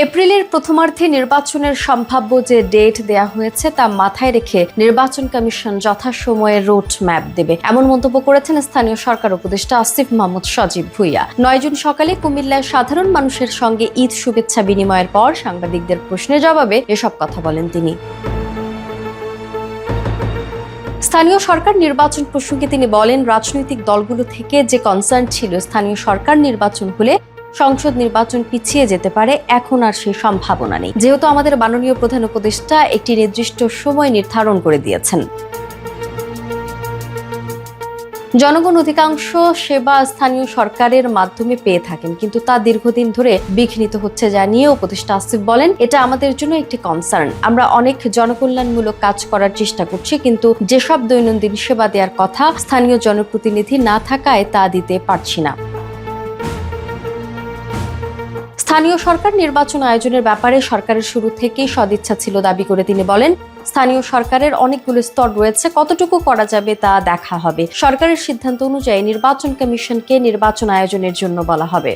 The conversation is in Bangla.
এপ্রিলের প্রথমার্ধে নির্বাচনের সম্ভাব্য যে ডেট দেয়া হয়েছে তা মাথায় রেখে নির্বাচন কমিশন যথাসময়ে রোড ম্যাপ দেবে, এমন মন্তব্য করেছেন স্থানীয় সরকার উপদেষ্টা আসিফ মাহমুদ সজীব ভুঁইয়া। ৯ জুন সকালে কুমিল্লায় সাধারণ মানুষের সঙ্গে ঈদ শুভেচ্ছা বিনিময়ের পর সাংবাদিকদের প্রশ্নের জবাবে এসব কথা বলেন তিনি। স্থানীয় সরকার নির্বাচন প্রসঙ্গে তিনি বলেন, রাজনৈতিক দলগুলো থেকে যে কনসার্ন ছিল স্থানীয় সরকার নির্বাচন হলে সংসদ নির্বাচন পিছিয়ে যেতে পারে, এখন আর সেই সম্ভাবনা নেই, যেহেতু আমাদের মাননীয় প্রধান উপদেষ্টা একটি নির্দিষ্ট সময় নির্ধারণ করে দিয়েছেন। জনগণ অধিকাংশ সেবা স্থানীয় সরকারের মাধ্যমে পেয়ে থাকেন, কিন্তু তা দীর্ঘদিন ধরে বিঘ্নিত হচ্ছে জানিয়ে উপদেষ্টা আসিফ বলেন, এটা আমাদের জন্য একটি কনসার্ন। আমরা অনেক জনকল্যাণমূলক কাজ করার চেষ্টা করছি, কিন্তু যেসব দৈনন্দিন সেবা দেওয়ার কথা স্থানীয় জনপ্রতিনিধি না থাকায় তা দিতে পারছি না। স্থানীয় সরকার নির্বাচন আয়োজনের ব্যাপারে সরকারের শুরু থেকেই সদিচ্ছা ছিল দাবি করে তিনি বলেন, স্থানীয় সরকারের অনেকগুলো স্তর রয়েছে, কতটুকু করা যাবে তা দেখা হবে। সরকারের সিদ্ধান্ত অনুযায়ী নির্বাচন কমিশনকে নির্বাচন আয়োজনের জন্য বলা হবে।